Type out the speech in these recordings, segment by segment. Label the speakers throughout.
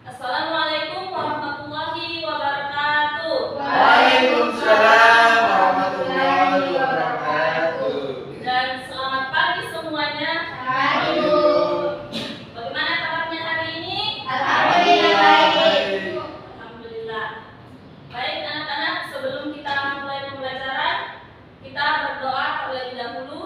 Speaker 1: Assalamualaikum warahmatullahi wabarakatuh.
Speaker 2: Waalaikumsalam warahmatullahi wabarakatuh.
Speaker 1: Dan selamat pagi semuanya.
Speaker 2: Pagi, Bu.
Speaker 1: Bagaimana kabarnya hari ini?
Speaker 2: Alhamdulillah baik.
Speaker 1: Alhamdulillah. Baik anak-anak, sebelum kita mulai pembelajaran, kita berdoa terlebih dahulu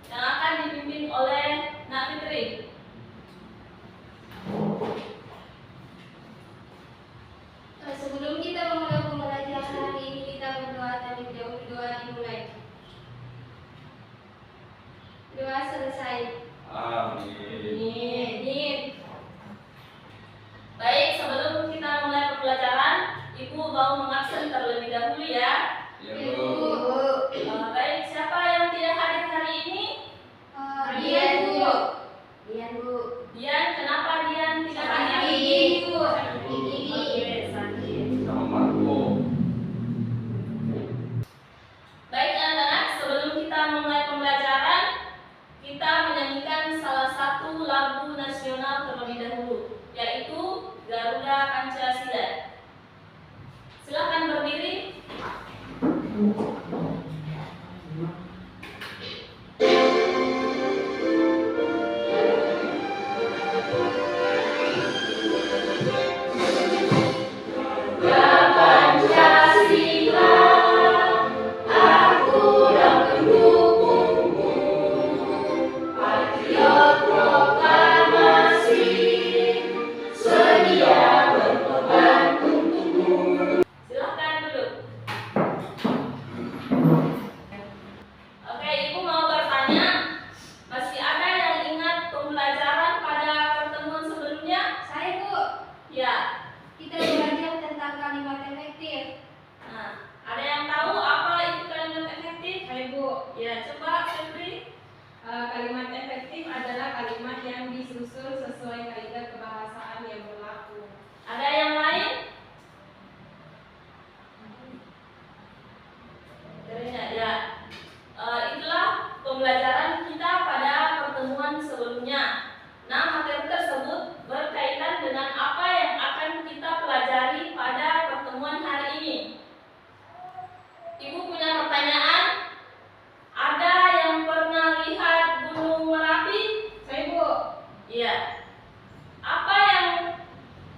Speaker 1: yang akan dipimpin oleh Nak Fitri.
Speaker 3: Sebelum kita memulai pembelajaran hari ini, kita berdoa terlebih dahulu. Doa dimulai. Doa selesai.
Speaker 1: Amin. Baik, sebelum kita mulai pembelajaran, Ibu mau mengabsen terlebih dahulu ya. Baik, siapa yang tidak hadir hari ini?
Speaker 3: Dian, Bu.
Speaker 1: Dian, kenapa Dian tidak hadir?
Speaker 3: Sakit, Bu.
Speaker 1: Oke, sakit.
Speaker 2: Sama Bu.
Speaker 1: Baik anak-anak, sebelum kita mulai pembelajaran, kita menyanyikan salah satu lagu nasional terlebih dahulu, yaitu Garuda Pancasila. Silakan berdiri. Silakan duduk. Oke, Ibu mau bertanya, masih ada yang ingat pembelajaran pada pertemuan sebelumnya?
Speaker 3: Saya, Bu.
Speaker 1: Ya.
Speaker 3: Kita belajar tentang kalimat efektif.
Speaker 1: Nah, ada yang tahu apa itu kalimat efektif?
Speaker 4: Hai Bu,
Speaker 1: Ya, coba Febri.
Speaker 4: kalimat efektif adalah kalimat yang disusun sesuai kaidah kebahasaan yang berlaku.
Speaker 1: Ada yang lain? Ya. Itulah pembelajaran kita pada pertemuan sebelumnya. Nah, materi tersebut berkaitan dengan apa yang akan kita pelajari pada pertemuan hari ini. Ibu punya pertanyaan? Ada yang pernah lihat Gunung Merapi?
Speaker 4: Saya Bu,
Speaker 1: Iya. Apa yang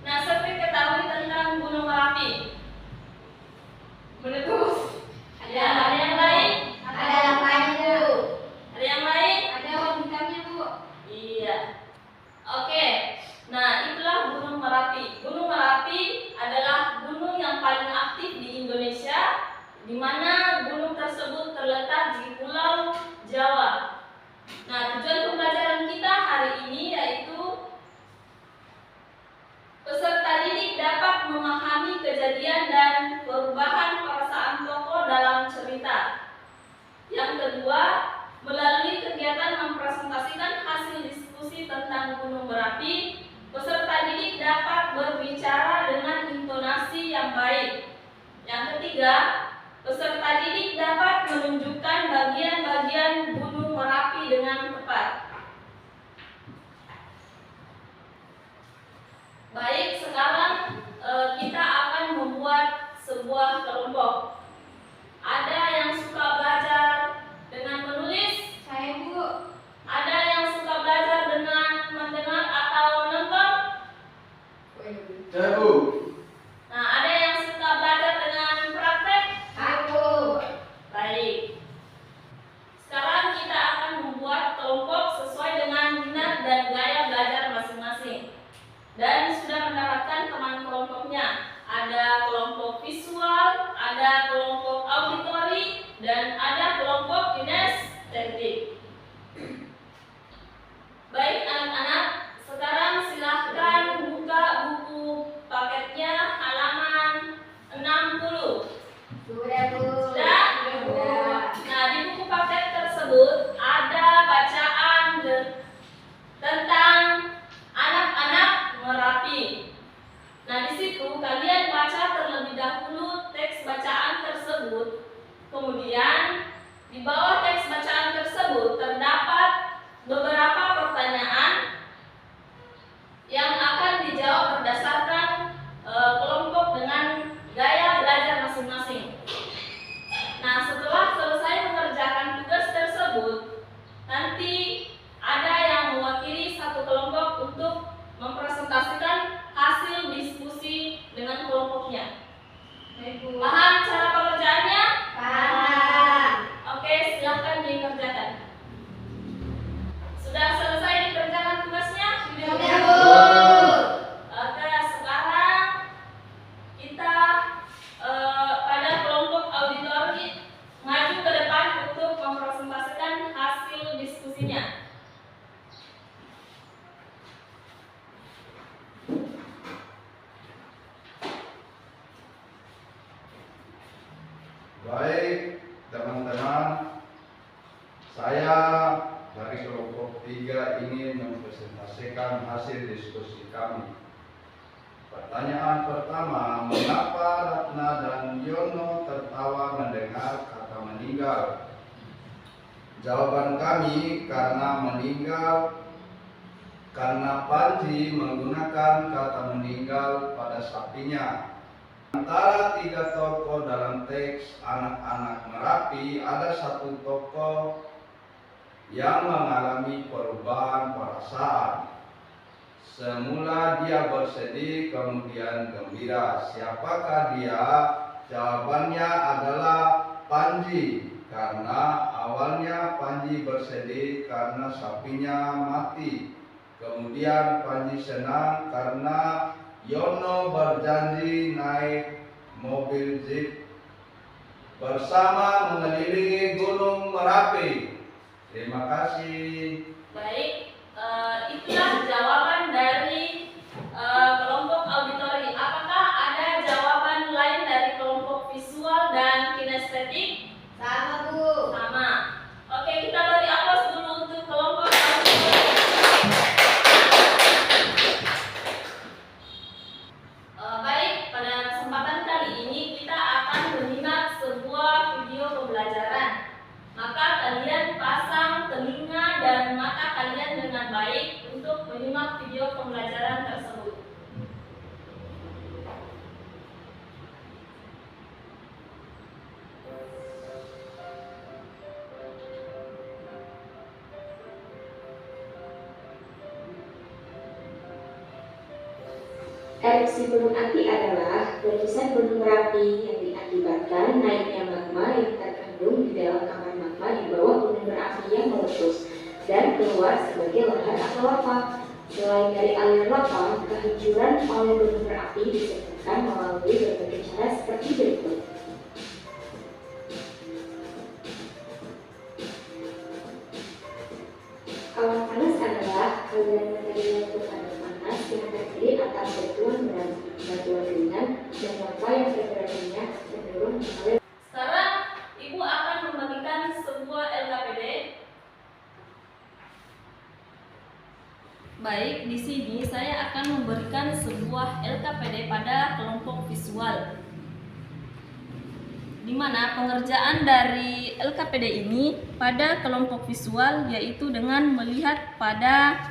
Speaker 1: Nasri ketahui tentang Gunung Merapi?
Speaker 4: meletus.
Speaker 1: Ya, ada yang lain?
Speaker 3: Ada lapanya, Bu.
Speaker 1: Ada yang lain?
Speaker 3: Ada warna hitamnya, Bu.
Speaker 1: Iya. Oke. Nah, itulah Gunung Merapi. Gunung Merapi adalah gunung yang paling aktif di Indonesia, di mana gunung tersebut terletak di Pulau Jawa. Nah, tujuan pembelajaran kita hari ini yaitu peserta didik dapat memahami kejadian dan perubahan perasaan tokoh dalam cerita. Yang kedua, melalui kegiatan mempresentasikan hasil diskusi tentang Gunung Merapi, peserta didik dapat berbicara dengan intonasi yang baik. Yang ketiga, peserta didik dapat menunjukkan bagian-bagian Gunung Merapi dengan tepat. Baik, sekarang kita akan membuat sebuah kelompok. Ada yang suka belajar dengan menulis?
Speaker 3: Saya, Bu.
Speaker 1: Ada yang suka belajar dengan mendengar atau menonton?
Speaker 2: Saya Bu.
Speaker 1: Nah, ada yang suka belajar dengan praktek?
Speaker 3: Aku.
Speaker 1: Baik. Sekarang kita akan membuat kelompok sesuai dengan minat dan gaya belajar masing-masing. Dan sudah mendapatkan teman kelompoknya. Ada kelompok visual, ada kelompok auditori, dan ada kelompok kinestetik. Baik anak-anak, sekarang silahkan buka buku paketnya halaman 60.
Speaker 3: Sudah, Bu.
Speaker 1: Sudah?
Speaker 3: Sudah.
Speaker 1: Nah, di buku paket tersebut ada bacaan tentang anak-anak
Speaker 5: mempresentasikan hasil diskusi kami. Pertanyaan pertama, mengapa Ratna dan Yono tertawa mendengar kata meninggal? Jawaban kami, karena meninggal karena Panji menggunakan kata meninggal pada sapinya. Antara 3 tokoh dalam teks anak-anak Merapi, ada 1 tokoh yang mengalami perubahan perasaan. Semula dia bersedih, kemudian gembira. Siapakah dia? Jawabannya adalah Panji. Karena awalnya Panji bersedih karena sapinya mati. Kemudian Panji senang karena Yono berjanji naik mobil jeep bersama mengelilingi Gunung Merapi. Terima kasih.
Speaker 1: Baik, itulah jawaban dari kelompok auditori. Apakah ada jawaban lain dari kelompok visual dan kinestetik?
Speaker 2: Sama, Bu.
Speaker 1: Sama. Oke, kita beri aplaus dulu untuk kelompok auditori. Baik, pada kesempatan kali ini kita akan menyimak sebuah video pembelajaran. Maka kalian pasang telinga dan mata kalian dengan baik untuk menyimak video pembelajaran tersebut.
Speaker 6: Erupsi gunung api adalah letusan gunung Merapi yang diakibatkan naiknya magma yang terkandung di dalam kamar magma di bawah gunung berapi yang meletus dan keluar sebagai lahar atau lava. Selain dari aliran lava, kehancuran oleh gunung berapi disebabkan melalui berbagai cara seperti berikut. Awan panas adalah aliran material berpadan panas yang terdiri atas batuan ringan dan lava yang pergerakannya cenderung mengalir.
Speaker 1: Sekarang Ibu akan membagikan sebuah LKPD. Baik, di sini saya akan memberikan sebuah LKPD pada kelompok visual. Di mana pengerjaan dari LKPD ini pada kelompok visual yaitu dengan melihat pada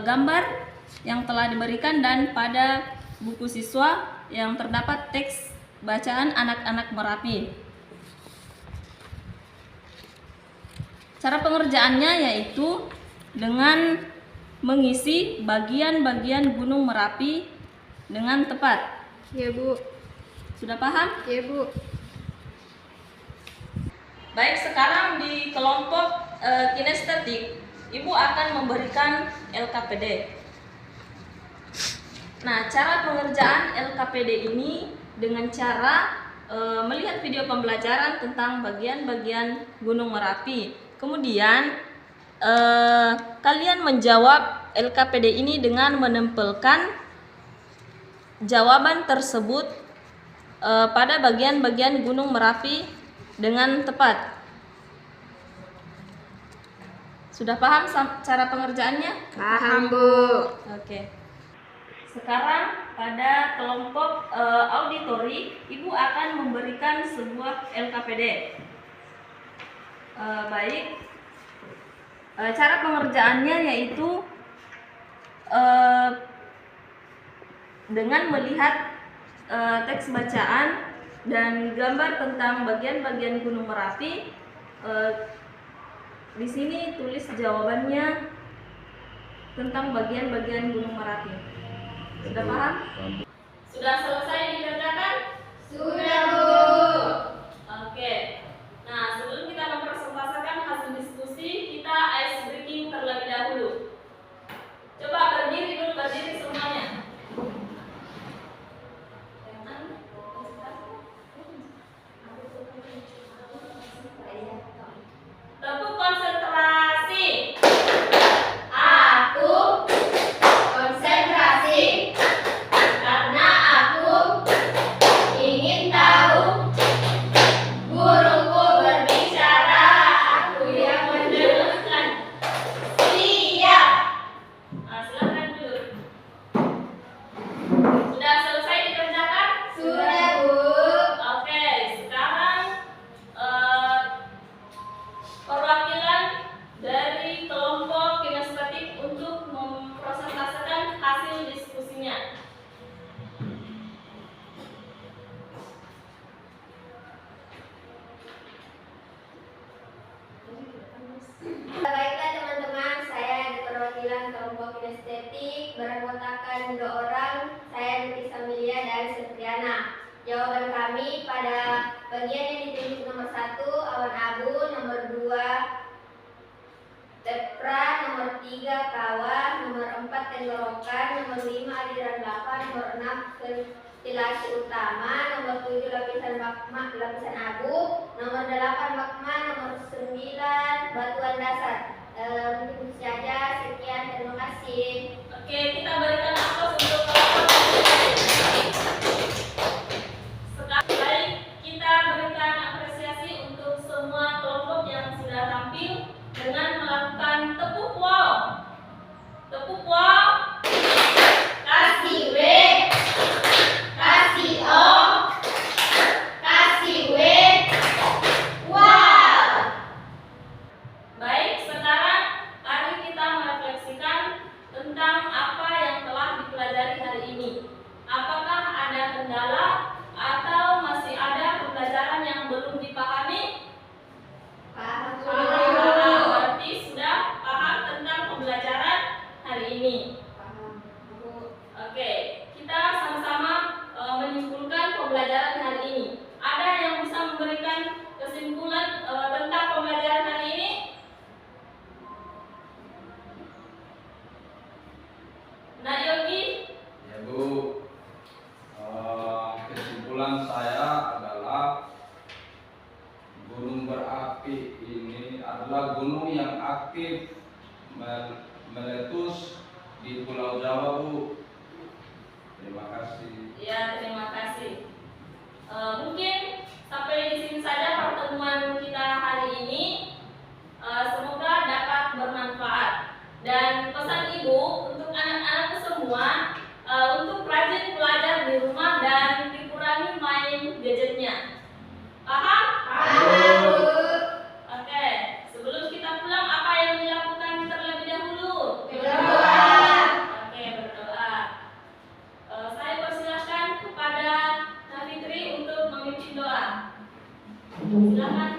Speaker 1: gambar yang telah diberikan dan pada buku siswa yang terdapat teks bacaan anak-anak Merapi. Cara pengerjaannya yaitu dengan mengisi bagian-bagian Gunung Merapi dengan tepat.
Speaker 3: Ya, Bu.
Speaker 1: Sudah paham?
Speaker 3: Ya, Bu.
Speaker 1: Baik, sekarang di kelompok kinestetik, Ibu akan memberikan LKPD. Nah, cara pengerjaan LKPD ini dengan cara melihat video pembelajaran tentang bagian-bagian Gunung Merapi. Kemudian kalian menjawab LKPD ini dengan menempelkan jawaban tersebut pada bagian-bagian Gunung Merapi dengan tepat. Sudah paham cara pengerjaannya?
Speaker 3: Paham, Bu.
Speaker 1: Oke. Sekarang pada kelompok auditori, Ibu akan memberikan sebuah LKPD. Baik. Cara pengerjaannya yaitu dengan melihat teks bacaan dan gambar tentang bagian-bagian Gunung Merapi. Di sini tulis jawabannya tentang bagian-bagian Gunung Merapi. Sudah paham? Sudah selesai dikerjakan?
Speaker 2: Sudah, Bu.
Speaker 1: Oke. Nah, sebelum kita mempresentasikan hasil diskusi, kita ice breaking terlebih dahulu. Coba berdiri dulu, berdiri semuanya. Tepuk konsentrasi.
Speaker 2: Aku konsentrasi
Speaker 1: Karena aku
Speaker 3: beranggotakan 2 orang, saya Nurti Samilia dan Septriana. Jawaban kami pada bagian yang ditunjuk nomor 1, awan abu, nomor 2, lepra, nomor 3, kawah, nomor 4, tenggorokan, nomor 5, aliran lava, nomor 6, ventilasi utama, nomor 7, lapisan magma, lapisan abu, nomor 8, magma, nomor 9, batuan dasar. Mungkin itu saja, sekian, terima kasih.
Speaker 1: Oke, kita berikan aplaus untuk kelompok. Sekarang kita berikan apresiasi untuk semua kelompok yang sudah tampil dengan melakukan tepuk wow. Tepuk wow.
Speaker 2: Kasih W, kasih O, kasih W. Wow.
Speaker 1: Baik, sekarang mari kita merefleksikan tentang apa yang telah dipelajari hari ini. Apakah ada kendala atau masih ada pembelajaran yang belum dipahami?
Speaker 3: Paham.
Speaker 1: Berarti sudah paham tentang pembelajaran hari ini.
Speaker 3: Paham.
Speaker 1: Oke, kita sama-sama menyimpulkan pembelajaran hari ini. Ada yang bisa memberikan kesimpulan tentang pembelajaran hari ini? Nak Yogi?
Speaker 5: Ya Bu, kesimpulan saya adalah gunung berapi ini adalah gunung yang aktif meletus di Pulau Jawa Bu. Terima kasih.
Speaker 1: Ya, terima kasih. Mungkin sampai di sini saja pertemuan kita hari ini. Semoga dapat bermanfaat. Dan pesan Ibu untuk anak-anakku semua, untuk rajin belajar di rumah dan dikurangi main gadgetnya. Paham?
Speaker 2: Paham, Bu.
Speaker 1: Oke, sebelum kita pulang apa yang dilakukan terlebih dahulu?
Speaker 2: Berdoa.
Speaker 1: Oke, berdoa. Saya persilahkan kepada Nafitri untuk memimpin doa. Silakan.